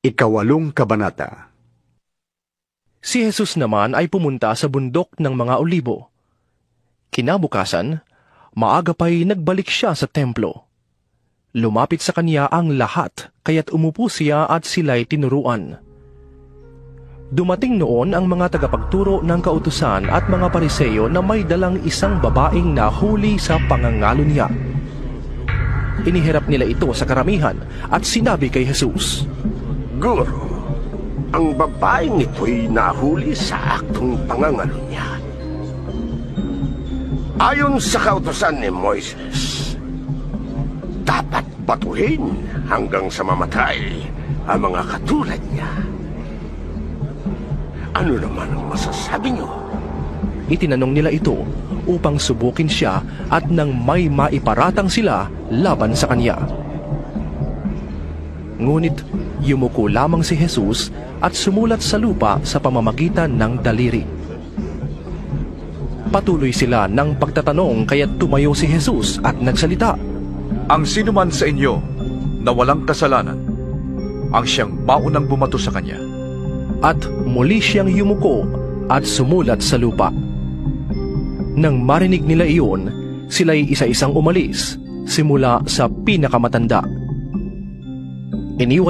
Ikawalong kabanata. Si Jesus naman ay pumunta sa bundok ng mga Olibo. Kinabukasan, maaga pa'y nagbalik siya sa templo. Lumapit sa kanya ang lahat, kaya't umupo siya at sila'y tinuruan. Dumating noon ang mga tagapagturo ng kautusan at mga Pariseo na may dalang isang babaeng nahuli sa pangangalo niya. Inihirap nila ito sa karamihan at sinabi kay Jesus, Guro, ang babaeng ito'y nahuli sa aktong pangangalo niya. Ayon sa kautusan ni Moises, dapat batuhin hanggang sa mamatay ang mga katulad niya. Ano naman ang masasabi niyo? Itinanong nila ito upang subukin siya at nang may maiparatang sila laban sa kanya. Ngunit yumuko lamang si Jesus at sumulat sa lupa sa pamamagitan ng daliri. Patuloy sila ng pagtatanong kaya't tumayo si Jesus at nagsalita. Ang sinuman sa inyo na walang kasalanan, ang siyang maunang bumato sa kanya. At muli siyang yumuko at sumulat sa lupa. Nang marinig nila iyon, sila'y isa-isang umalis, simula sa pinakamatanda. Iniwan